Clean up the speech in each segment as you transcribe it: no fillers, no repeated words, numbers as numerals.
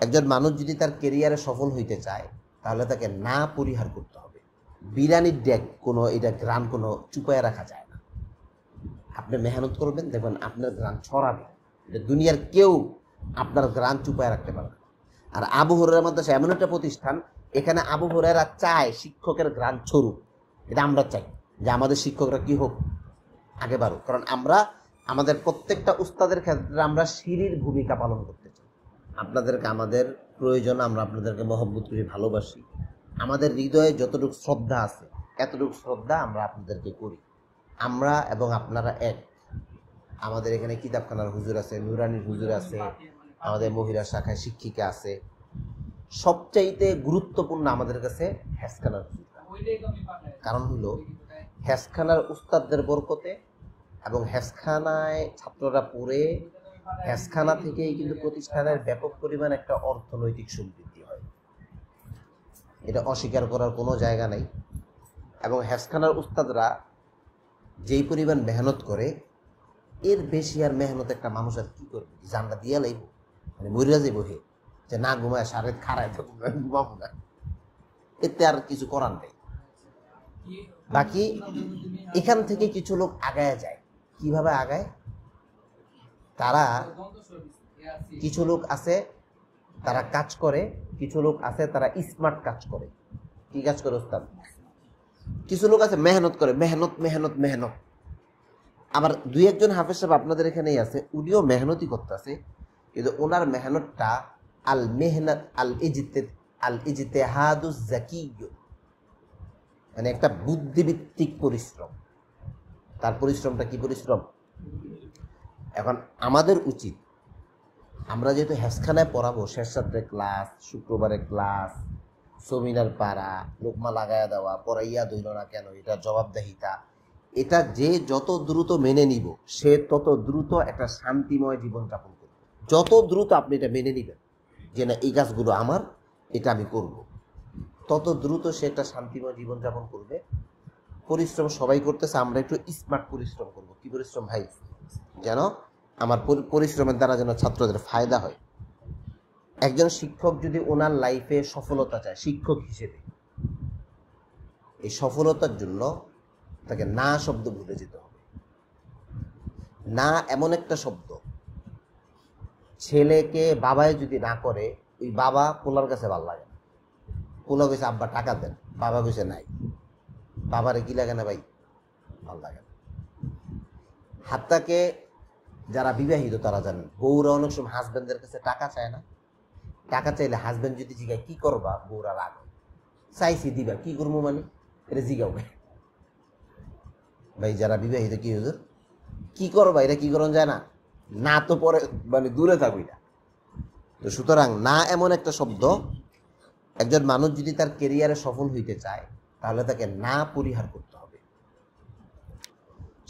একজন মানুষ যদি তার কেরিয়ারে সফল হইতে চায় তাহলে তাকে না পরিহার করতে হবে। বিরিয়ানির ডেক কোনো এটা গ্রাম কোনো চুপায় রাখা যায় না। আপনি মেহনত করবেন, দেখবেন আপনার গ্রাম ছড়াবে। এটা দুনিয়ার কেউ আপনার গ্রাম চুপায় রাখতে পারবে না। আর আবু হুরায়রা মাদ্রাসা এমন একটা প্রতিষ্ঠান, এখানে আবু হুরায়রা চায় শিক্ষকের গ্রাম ছড়ুক। এটা আমরা চাই যে আমাদের শিক্ষকরা কি হোক, আগে বাড়ুক। কারণ আমরা আমাদের প্রত্যেকটা উস্তাদের ক্ষেত্রে আমরা সিঁড়ির ভূমিকা পালন করতে চাই। আপনাদেরকে আমাদের প্রয়োজন, আমরা আপনাদেরকে মহব্বত করি, ভালোবাসি। আমাদের হৃদয়ে যতটুকু শ্রদ্ধা আছে এতটুকু শ্রদ্ধা আমরা আপনাদেরকে করি। আমরা এবং আপনারা এক। আমাদের এখানে কিতাবখানার হুজুর আছে, নুরানির হুজুর আছে, আমাদের মহিলা শাখায় শিক্ষিকা আছে। সবচাইতে গুরুত্বপূর্ণ আমাদের কাছে হেসখানার হুজুর। কারণ হলো হেসখানার উস্তাদদের বরকতে এবং হেসখানায় ছাত্ররা পড়ে হেসখানা থেকেই কিন্তু প্রতিষ্ঠানের ব্যাপক পরিমাণ একটা অর্থনৈতিক সমৃদ্ধি হয়। এটা অস্বীকার করার কোনো জায়গা নেই। এবং হেসখানার উস্তাদরা যেই পরিমাণ মেহনত করে, এর বেশি আর মেহনত একটা মানুষ আর কি করবে? জানলা দিয়া লাইব, মানে মরিয়া যাইব হে, যে না ঘুমায় সারে খাড়ায় তো ঘুমাবো না, এতে আর কিছু করার নেই। বাকি এখান থেকে কিছু লোক আগায় যায়। কিভাবে আগায়? তারা কিছু লোক আছে তারা কাজ করে, কিছু লোক আছে তারা স্মার্ট কাজ করে। কি কাজ করে ওস্তাদ? কিছু লোক আছে মেহনত করে, মেহনত মেহনত মেহনত। আবার দুই একজন হাফেজ সাহেব আপনাদের এখানেই আছে, উনিও মেহনতি করতেছে, কিন্তু ওনার মেহনতটা আল মেহনত আল ইজতিহাদুজ যাকিয়্য, মানে একটা বুদ্ধিভিত্তিক পরিশ্রম। তার পরিশ্রমটা কি পরিশ্রম? এখন আমাদের উচিত, আমরা যেহেতু হেসখানায় পড়াবো, শেষ রাত্রে ক্লাস, শুক্রবারে ক্লাস, সেমিনার পাড়া, লোকমা লাগায়া দেওয়া, পড়াইয়া দইল না কেন, এটা জবাবদেহিতা, এটা যে যত দ্রুত মেনে নিব সে তত দ্রুত একটা শান্তিময় জীবনযাপন করবে। যত দ্রুত আপনি এটা মেনে নিবেন যে না এই কাজগুলো আমার, এটা আমি করব, তত দ্রুত সে একটা শান্তিময় জীবনযাপন করবে। পরিশ্রম সবাই করতেছে, আমরা একটু স্মার্ট পরিশ্রম করব। কি পরিশ্রম ভাই? যেন আমার পরিশ্রমের দ্বারা যেন ছাত্রদের ফায়দা হয়। একজন শিক্ষক যদি ওনার লাইফে সফলতা চায় শিক্ষক হিসেবে, এই সফলতার জন্য তাকে না শব্দ ভুলে যেতে হবে। না এমন একটা শব্দ, ছেলেকে বাবাই যদি না করে, ওই বাবা পোলার কাছে ভালো লাগে না। পোলা কইছে আব্বা টাকা দেন, বাবা কইছে নাই, বাবারে কি লাগে না ভাই? ভালো লাগে না। হাত্তাকে যারা বিবাহিত তারা জানেন, বউরা অনেক সময় হাজবেন্ডের কাছে টাকা চায় না। টাকা চাইলে হাজবেন্ড যদি জিগায় কি করবা, বউরা রাগ, চাইছি দিবা, কি করবো মানে এটা জিগাও ভাই। যারা বিবাহিত কি হুজুর কি করবা, এটা কি করন যায় না, না তো পরে মানে দূরে থাকবি না। তো সুতরাং না এমন একটা শব্দ, একজন মানুষ যদি তার কেরিয়ারে সফল হইতে চায় তাহলে তাকে না পরিহার করতে হবে।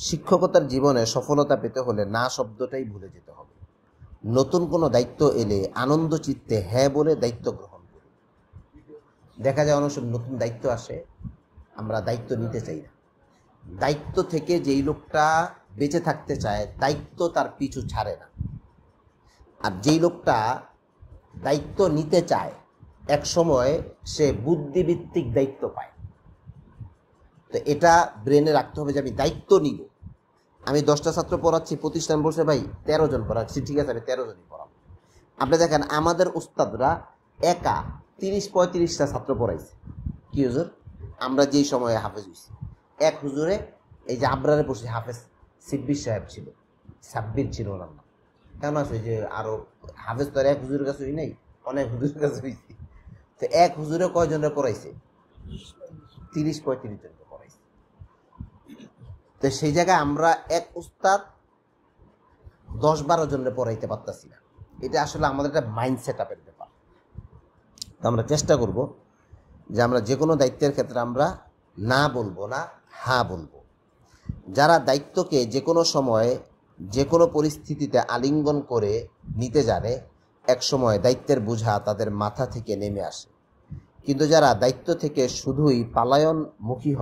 শিক্ষকতার জীবনে সফলতা পেতে হলে না শব্দটাই ভুলে যেতে হবে। নতুন কোনো দায়িত্ব এলে আনন্দ চিত্তে হ্যাঁ বলে দায়িত্ব গ্রহণ করুন। দেখা যায় অনেক সময় নতুন দায়িত্ব আসে, আমরা দায়িত্ব নিতে চাই না। দায়িত্ব থেকে যেই লোকটা বেঁচে থাকতে চায়, দায়িত্ব তার পিছু ছাড়ে না। আর যেই লোকটা দায়িত্ব নিতে চায়, এক সময় সে বুদ্ধিভিত্তিক দায়িত্ব পায়। তো এটা ব্রেনে রাখতে হবে যে আমি দায়িত্ব নিব। আমি 10টা ছাত্র পড়াচ্ছি, প্রতিষ্ঠান বলছে ভাই 13 জন পড়াচ্ছি, ঠিক আছে আমি 13 জনই পড়াবো। আপনি দেখেন আমাদের উস্তাদরা একা 30-35টা ছাত্র পড়াইছে। কি হুজুর? আমরা যেই সময়ে হাফেজ হইছি, এক হুজুরে এই যে আবরারে বসে হাফেজ সিব্বির সাহেব ছিল, সাব্বির ছিল ওনার নাম। কেমন আছে যে আরো হাফেজ তো আর এক হুজুরের কাছে হই নাই, অনেক হুজুরের কাছে হইছি। তো এক হুজুরে কয়জনের পড়াইছে? 30-35 জনকে পড়াইছে। তো সেই জায়গায় আমরা এক উস্তাদ 10-12 জনের পড়াইতে পারতাছি না। এটা আসলে আমাদের একটা মাইন্ড সেট আপের ব্যাপার। তো আমরা চেষ্টা করব যে আমরা যে কোনো দায়িত্বের ক্ষেত্রে আমরা না বলবো না, হ্যাঁ বলবো। যারা দায়িত্বকে যে কোনো সময়ে যে কোনো পরিস্থিতিতে আলিঙ্গন করে নিতে জানে, এক সময় দায়িত্বের বোঝা তাদের মাথা থেকে নেমে আসে। কিন্তু যারা দায়িত্ব থেকে শুধুই পালায়নমুখী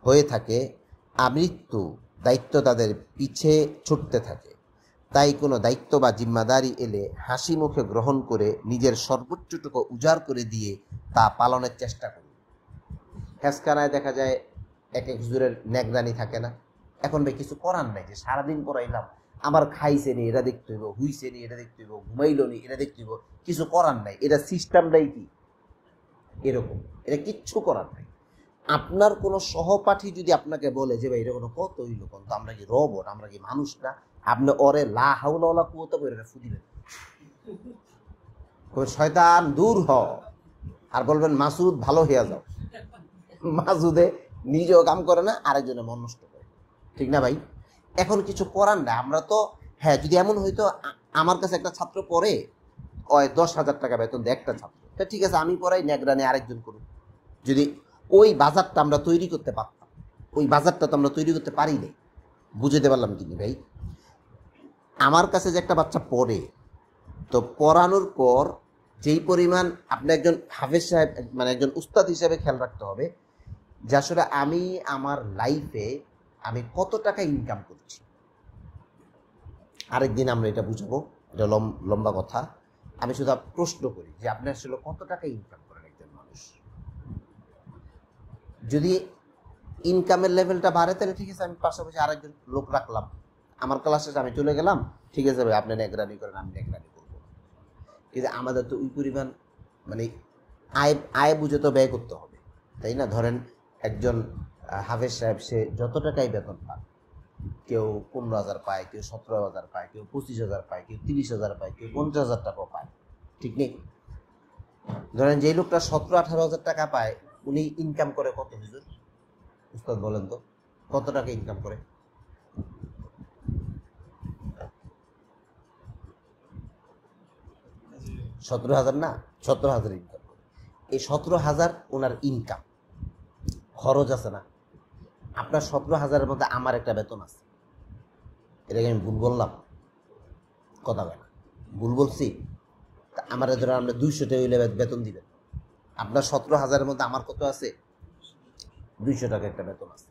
হয়ে থাকে, আমৃত্যু দায়িত্ব তাদের পিছে ছুটতে থাকে। তাই কোনো দায়িত্ব বা জিম্মাদারি এলে হাসি মুখে গ্রহণ করে নিজের সর্বোচ্চটুকু উজাড় করে দিয়ে তা পালনের চেষ্টা করুন। হেসখানায় দেখা যায় এক এক হুজুরের নেগরানি থাকে না। এখন ভাই কিছু করার নাই, যে সারাদিন পড়াইলাম, আমার খাইছে নি এটা দেখতে হইব, হুইছে নি এটা দেখতে হইব, ঘুমাইল নি এটা দেখতে হইব, কিছু করার নাই। এটা সিস্টেমটাই কি এরকম, এটা কিচ্ছু করার নাই। আপনার কোনো সহপাঠী যদি আপনাকে বলে যে ভাই এটা কোনো কত হইল, তো আমরা কি রবট, আমরা কি মানুষ না, আপনি ওরে লা হাওলা ওয়ালা কুওয়াতা বলে এটা ফুদিবেন, শয়তান দূর হ, আর বলবেন মাসুদ ভালো হইয়া যাও। মাসুদে নিজেও কাম করে না, আরেকজনে মন নষ্ট করে, ঠিক না ভাই? এখন কিছু করার না। আমরা তো হ্যাঁ, যদি এমন হইতো আমার কাছে একটা ছাত্র পড়ে, ওই 10,000 টাকা বেতন দেয় একটা ছাত্র, ঠিক আছে আমি পড়াই, নেগরানি আরেকজন করুন। যদি ওই বাজারটা আমরা তৈরি করতে পারতাম, ওই বাজারটা তো আমরা তৈরি করতে পারি নাই। বুঝতে পারলাম কিন্তু ভাই, আমার কাছে যে একটা বাচ্চা পড়ে, তো পড়ানোর পর যেই পরিমাণ আপনি একজন হাফেজ সাহেব, মানে একজন উস্তাদ হিসেবে খেয়াল রাখতে হবে যে আসলে আমি আমার লাইফে আমি কত টাকা ইনকাম করছি। আরেকদিন আমরা এটা বুঝবো, এটা লম্বা কথা। আমি শুধু প্রশ্ন করি যে আপনি আসলে কত টাকা ইনকাম করেন একজন মানুষ। যদি ইনকামের লেভেলটা বাড়ে তাহলে ঠিক আছে, আমি পাশাপাশি আরেকজন লোক রাখলাম, আমার ক্লাসে আমি চলে গেলাম, ঠিক আছে ভাই আপনি নেগরানি করেন, আমি নেগরানি করবো। কিন্তু আমাদের তো ওই পরিমাণ মানে আয় বুঝে তো ব্যয় করতে হবে, তাই না? ধরেন একজন হাফেজ সাহেব, সে যত টাকাই বেতন পান, কেউ 15,000 পায়, কেউ 17,000 পায়, কেউ 25,000 পায়, কেউ 30,000 পায়, কেউ 50,000 টাকাও পায়, ঠিক নেই? ধরেন যেই লোকটা 17-18,000 টাকা পায়, উনি ইনকাম করে কত হুজুর? উস্তাদ বলেন তো কত টাকা ইনকাম করে? 17,000 না, 17,000 ইনকাম করে। এই 17,000 ওনার ইনকাম, খরচ আছে না? আপনার 17,000-এর মধ্যে আমার একটা বেতন আছে, এটাকে আমি ভুল বললাম? কথা বলে না, ভুল বলছি? আমার ধরো আমরা 200 টাকা হইলে বেতন দিবেন, আপনার 17,000-এর মধ্যে আমার কত আছে? 200 টাকা একটা বেতন আছে।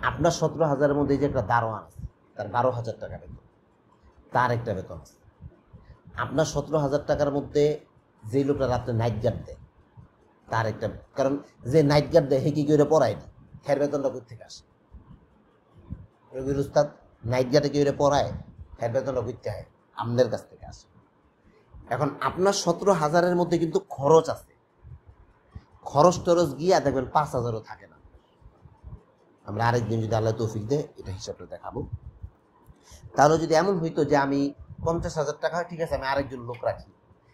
আপনার 17,000-এর মধ্যে যে একটা দারোয়ান আছে, তার 12,000 টাকা বেতন, তার একটা বেতন আছে। আপনার 17,000 টাকার মধ্যে যে লোকটা রাত্রে নাইট গার্ড দেয়, তার একটা, কারণ যে নাইট গার্ড দেয় হে কি করে পড়ায় না, হের বেতনটা কোথা থেকে আসে? রবির উস্তাদ নাইট গার্ডে কি করে পড়ায়, হের বেতনটা কোথা হয়? আপনাদের কাছ থেকে আসে। এখন আপনার 17,000-এর মধ্যে কিন্তু খরচ আছে, খরচ টরচ গিয়া দেখবেন 5,000-ও থাকে না। আমরা আরেকদিন যদি আল্লাহ তৌফিক দেয় এটা হিসাবটা দেখাবো। তাহলে যদি এমন হইতো যে আমি 50,000 টাকা হয়, ঠিক আছে আমি আরেকজন লোক রাখি,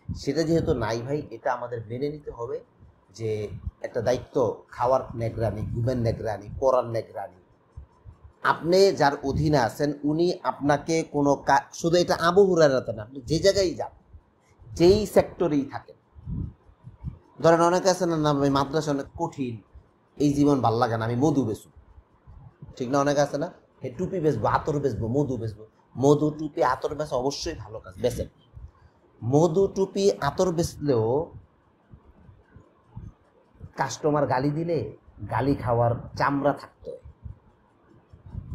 সেটা যেহেতু নাই ভাই, এটা আমাদের মেনে নিতে হবে যে একটা দায়িত্ব, খাওয়ার নেগরানি, ঘুমের নেগরানি, পড়ার নেগরানি। আপনি যার অধীনে আছেন উনি আপনাকে কোনো শুধু এটা আবু হুরায়রা না, আপনি যে জায়গায় যান, যেই সেক্টরেই থাকেন, ধরেন অনেকে আছে না, মাদ্রাসা অনেক কঠিন, এই জীবন ভাল লাগে না, আমি মধু বেচবো, ঠিক না? অনেকে আছে না, হে টুপি বেচবো, আতর বেচবো, মধু বেচবো। মধু টুপি আতর বেচা অবশ্যই ভালো কাজ, বেচেন। মধু টুপি আতর বেচলেও কাস্টমার গালি দিলে গালি খাওয়ার চামড়া থাকতে হয়।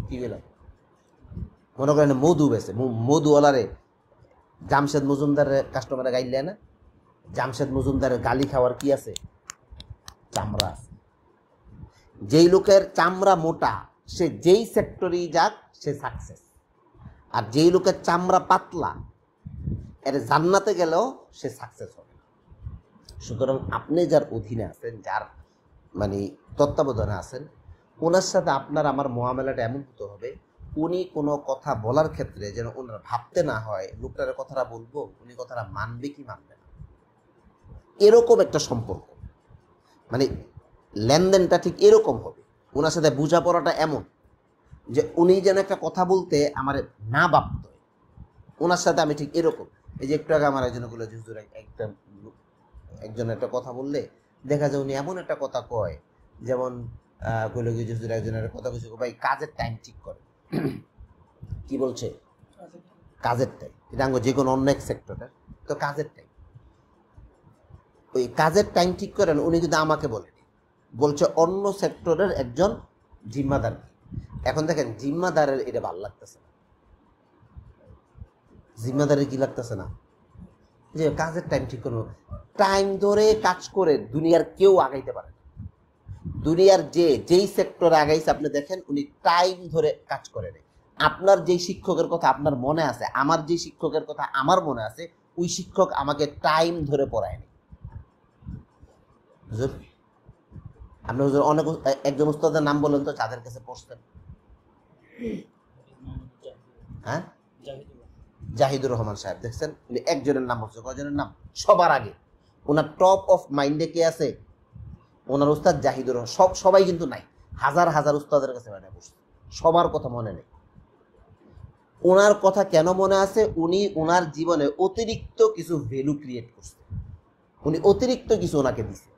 কি বললাম? মনে করেন মধু বেচে, মধুওয়ালারে জামশেদ মজুমদারের কাস্টমারে গাইলে না, জামশেদ মজুমদারের গালি খাওয়ার কি আছে? চামড়া আছে। যেই লোকের চামড়া মোটা, সে যেই সেক্টরেই যাক সে সাকসেস। আর যেই লোকের চামড়া পাতলা, এর জান্নাতে গেলেও সে সাকসেস হবে। সুতরাং আপনি যার অধীনে আছেন, যার মানে তত্ত্বাবধানে আছেন, ওনার সাথে আপনার আমার মোয়ামেলাটা এমন হতে হবে, উনি কোনো কথা বলার ক্ষেত্রে যেন ওনার ভাবতে না হয় লোকটার কথাটা বলবো, উনি কথাটা মানবে কি মানবে না, এরকম একটা সম্পর্ক, মানে লেনদেনটা ঠিক এরকম হবে। ওনার সাথে বোঝাপড়াটা এমন যে উনি যেন একটা কথা বলতে আমার না ভাবতে হয়, ওনার সাথে আমি ঠিক এরকম। এই যে একটু আগে আমার একজনগুলো হুজুর একজন একটা কথা বললে দেখা যায় উনি এমন একটা কথা কয়, যেমন কইলো কি হুজুর একজনের কথা কইছে, ভাই কাজের টাইম ঠিক করে। কি বলছে? কাজের টাইম। এটা যে কোনো অন্য এক সেক্টরের তো কাজের টাইম, ওই কাজের টাইম ঠিক করেন। উনি কিন্তু আমাকে বলেনি, বলছে অন্য সেক্টরের একজন জিম্মাদার। এখন দেখেন জিম্মাদারের এটা ভালো লাগতেছে না, জিম্মাদারি কি লাগতেছে না? যে কাজের টাইম ঠিক করবো, টাইম ধরে কাজ করে দুনিয়ার কেউ আগাইতে পারে না। দুনিয়ার যেই সেক্টরে আগাইছে আপনি দেখেন উনি টাইম ধরে কাজ করে নেই। আপনার যেই শিক্ষকের কথা আপনার মনে আছে, আমার যে শিক্ষকের কথা আমার মনে আছে, ওই শিক্ষক আমাকে টাইম ধরে পড়ায়নি। হুজুর আপনি হুজুর অনেক একজন উস্তাদের নাম বলেন তো যাদের কাছে পড়ছেন। হ্যাঁ, জাহিদুর রহমান সাহেব দেখছেন, উনি একজনের নাম হচ্ছে, কয়জনের নাম? সবার আগে ওনার টপ অফ মাইন্ডে কে আছে? ওনার উস্তাদ জাহিদুর রহমান। সবাই কিন্তু নাই, হাজার হাজার উস্তাদের কাছে মানে বসছে, সবার কথা মনে নেই। ওনার কথা কেন মনে আছে? উনি ওনার জীবনে অতিরিক্ত কিছু ভ্যালু ক্রিয়েট করছে, উনি অতিরিক্ত কিছু ওনাকে দিছে,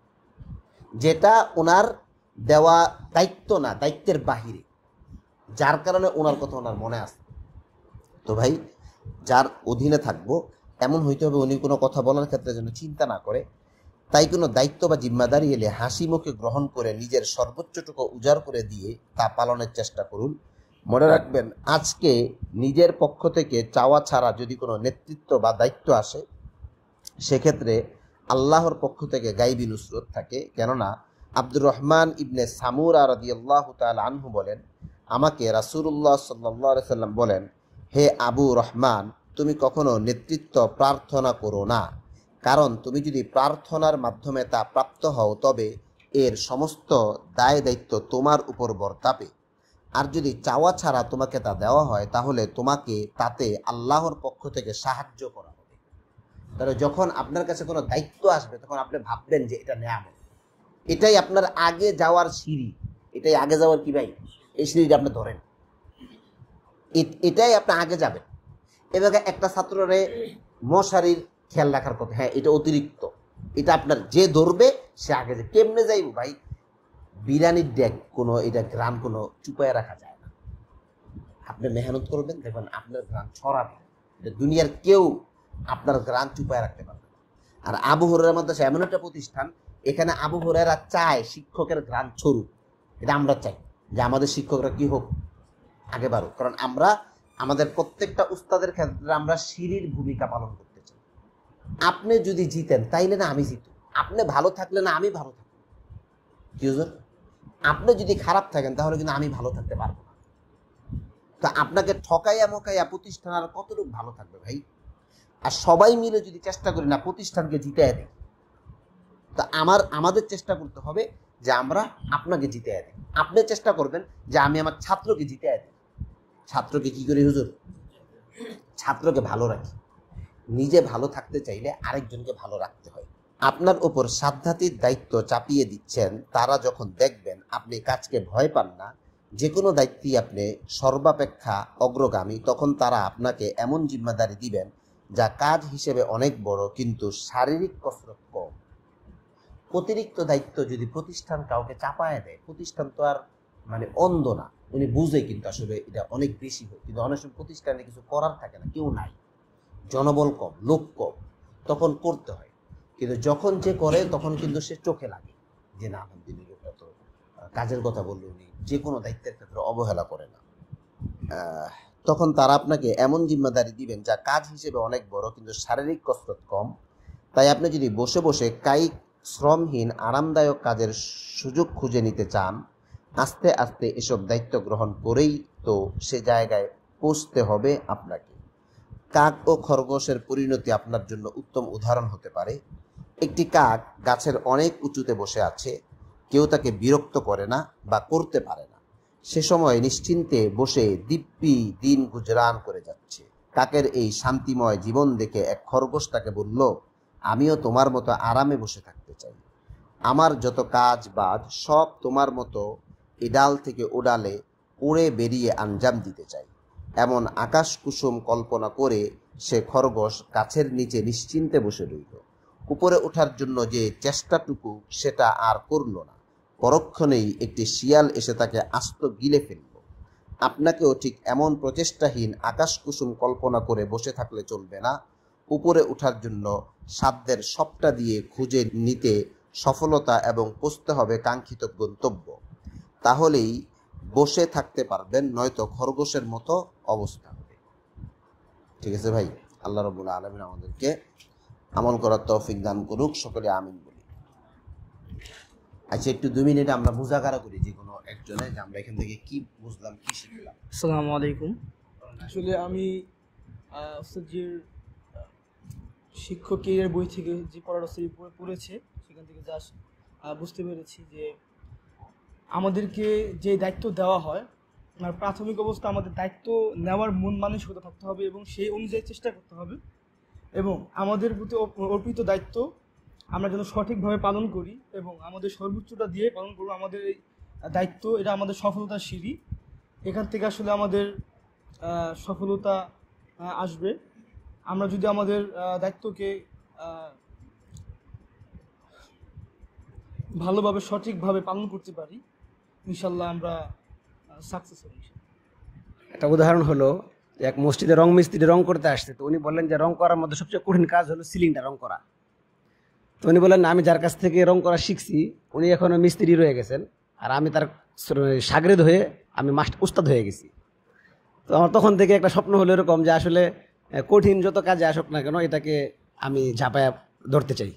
যেটা ওনার দেওয়া দায়িত্ব না, দায়িত্বের বাহিরে, যার কারণে ওনার কথা ওনার মনে আছে। তো ভাই, যার অধীনে থাকবো এমন হইতে হবে উনি কোনো কথা বলার ক্ষেত্রে যেন চিন্তা না করে, তাই কোনো দায়িত্ব বা জিম্মাদারি এলে হাসি মুখে গ্রহণ করে নিজের সর্বোচ্চটুকু উজাড় করে দিয়ে তা পালনের চেষ্টা করুন। মনে রাখবেন, আজকে নিজের পক্ষ থেকে চাওয়া ছাড়া যদি কোনো নেতৃত্ব বা দায়িত্ব আসে, সেক্ষেত্রে আল্লাহর পক্ষ থেকে গাইবী নুসরত থাকে। কেননা আব্দুর রহমান ইবনে সামুরা রাদিয়াল্লাহু তাআলা আনহু বলেন, আমাকে রাসূলুল্লাহ সাল্লাল্লাহু আলাইহি সাল্লাম বলেন, হে আবু রহমান, তুমি কখনো নেতৃত্ব প্রার্থনা করো না, কারণ তুমি যদি প্রার্থনার মাধ্যমে তা প্রাপ্ত হও তবে এর সমস্ত দায় দায়িত্ব তোমার উপর বর্তাবে। আর যদি চাওয়া ছাড়া তোমাকে তা দেওয়া হয় তাহলে তোমাকে তাতে আল্লাহর পক্ষ থেকে সাহায্য করা হবে। তাহলে যখন আপনার কাছে কোনো দায়িত্ব আসবে তখন আপনি ভাববেন যে এটা নেয়ামত, এটাই আপনার আগে যাওয়ার সিঁড়ি, এটাই আগে যাওয়ার কি ভাই, এই সিঁড়িটা আপনি ধরেন, এটাই আপনি আগে যাবেন। এভাবে একটা ছাত্ররে মশারির খেয়াল রাখার কথা, হ্যাঁ এটা অতিরিক্ত, এটা আপনার যে ধরবে সে আগে যায়। কেমনে যাইব ভাই? বিরিয়ানির ডেক কোনো এটা গ্রাম কোনো চুপায় রাখা যায় না। আপনি মেহনত করবেন, দেখবেন আপনার গ্রাম ছড়াবে, দুনিয়ার কেউ আপনার গ্রাম চুপায় রাখতে পারবে না। আর আবু হুরায়রা মাদ্রাসা এমন একটা প্রতিষ্ঠান, এখানে আবু হুরায়রা চায় শিক্ষকের গ্রাম ছড়ুক, এটা আমরা চাই যে আমাদের শিক্ষকরা কি হোক, আগে বাড়ুক। কারণ আমরা আমাদের প্রত্যেকটা উস্তাদের ক্ষেত্রে আমরা সিঁড়ির ভূমিকা পালন করতে চাই। আপনি যদি জিতেন তাইলে না আমি জিত, আপনি ভালো থাকলে না আমি ভালো থাকবো। কি হুজুর? আপনি যদি খারাপ থাকেন তাহলে কিন্তু আমি ভালো থাকতে পারবো না। তা আপনাকে ঠকাইয়া মকাইয়া প্রতিষ্ঠান আর কতটুকু ভালো থাকবে ভাই? আর সবাই মিলে যদি চেষ্টা করি না প্রতিষ্ঠানকে জিতাইয়া দিই, তা আমাদের চেষ্টা করতে হবে যে আমরা আপনাকে জিতাইয়া দিই। আপনি চেষ্টা করবেন যে আমি আমার ছাত্রকে জিতাইয়া দিই। ছাত্রকে কি করি হুজুর? ছাত্রকে ভালো রাখি। নিজে ভালো থাকতে চাইলে আরেকজনকে ভালো রাখতে হয়। আপনার উপর সাধ্যাতির দায়িত্ব চাপিয়ে দিচ্ছেন, তারা যখন দেখবেন আপনি কাজকে ভয় পান না, যে কোনো দায়িত্বই আপনি সর্বাপেক্ষা অগ্রগামী, তখন তারা আপনাকে এমন জিম্মাদারি দিবেন যা কাজ হিসেবে অনেক বড় কিন্তু শারীরিক কসরত কম। অতিরিক্ত দায়িত্ব যদি প্রতিষ্ঠান কাউকে চাপায় দেয়, প্রতিষ্ঠান তো আর মানে অন্ধ না, উনি বুঝে কিন্তু আসলে এটা অনেক বেশি হয়, কিন্তু অনেক সময় প্রতিষ্ঠানে কিছু করার থাকে না, কেউ নাই, জনবল কম, লোক কম, তখন করতে হয়। কিন্তু যখন যে করে তখন কিন্তু সে চোখে লাগে যে না আলহামদুলিল্লাহ লোকটা তো কাজের কথা বললে উনি যে কোনো দায়িত্বের ক্ষেত্রে অবহেলা করে না। তখন তারা আপনাকে এমন জিম্মাদারি দিবেন যা কাজ হিসেবে অনেক বড় কিন্তু শারীরিক কসরত কম। তাই আপনি যদি বসে বসে কায়িক শ্রমহীন আরামদায়ক কাজের সুযোগ খুঁজে নিতে চান, আস্তে আস্তে এসব দায়িত্ব গ্রহণ করেই তো সে জায়গায় পৌঁছতে হবে আপনাকে। কাক ও খরগোশের পরিণতি আপনার জন্য উত্তম উদাহরণ হতে পারে। একটি কাক গাছের অনেক উঁচুতে বসে আছে, কেউ তাকে বিরক্ত করে না বা করতে পারে না। সে সময় নিশ্চিন্তে বসে দিব্যি দিন গুজরান করে যাচ্ছে। কাকের এই শান্তিময় জীবন দেখে এক খরগোশ তাকে বলল, আমিও তোমার মতো আরামে বসে থাকতে চাই। আমার যত কাজ বাজ সব তোমার মতো এডাল থেকে ওডালে উড়ে বেরিয়ে আঞ্জাম দিতে চাই। এমন আকাশ কুসুম কল্পনা করে সে খরগোশ গাছের নিচে নিশ্চিন্তে বসে রইল। উপরে ওঠার জন্য যে চেষ্টাটুকু সেটা আর করল না। পরক্ষণেই একটি শিয়াল এসে তাকে আস্ত গিলে ফেলল। আপনাকেও ঠিক এমন প্রচেষ্টাহীন আকাশ কুসুম কল্পনা করে বসে থাকলে চলবে না। উপরে ওঠার জন্য সাধ্যের সবটা দিয়ে খুঁজে নিতে সফলতা এবং পৌঁছতে হবে কাঙ্ক্ষিত গন্তব্য। তাহলেই বসে থাকতে পারবেন, নয়তো খরগোশের মতো অবস্থা হবে। ঠিক আছে ভাই? আল্লাহ রাব্বুল আলামিন আমাদেরকে আমল করার তৌফিক দান করুক, সকলে আমিন বলি। আচ্ছা, একটু 2 মিনিট আমরা মুযাকারা করি যে কোনো একজনে, যে আমরা এখান থেকে কি বুঝলাম, কি শিখলাম। আসসালামু আলাইকুম। আসলে আমি ওস্তাদজির শিক্ষকের বই থেকে যে পড়ার পড়েছে সেখান থেকে যা বুঝতে পেরেছি যে আমাদেরকে যে দায়িত্ব দেওয়া হয়, আর প্রাথমিক অবস্থা আমাদের দায়িত্ব নেওয়ার মন মানসিকতা থাকতে হবে এবং সেই অনুযায়ী চেষ্টা করতে হবে, এবং আমাদের প্রতি অর্পিত দায়িত্ব আমরা যেন সঠিকভাবে পালন করি এবং আমাদের সর্বোচ্চটা দিয়ে পালন করবো। আমাদের এই দায়িত্ব, এটা আমাদের সফলতার সিঁড়ি। এখান থেকে আসলে আমাদের সফলতা আসবে। আমরা যদি আমাদের দায়িত্বকে ভালোভাবে সঠিকভাবে পালন করতে পারি, ইনশাল্লাহ আমরা সাকসেস হব। একটা উদাহরণ হলো, এক মসজিদে রং মিস্ত্রি রং করতে আসছে, তো উনি বললেন যে রং করার মধ্যে সবচেয়ে কঠিন কাজ হলো সিলিংটা রং করা। তো উনি বললেন, আমি যার কাছ থেকে রং করা শিখছি উনি এখনো মিস্ত্রি রয়ে গেছেন, আর আমি তার শাগরেদ হয়ে আমি উস্তাদ হয়ে গেছি। তো আমার তখন থেকে একটা স্বপ্ন হলো এরকম যে আসলে কঠিন যত কাজে আসুক না কেন এটাকে আমি ঝাঁপায়া ধরতে চাই।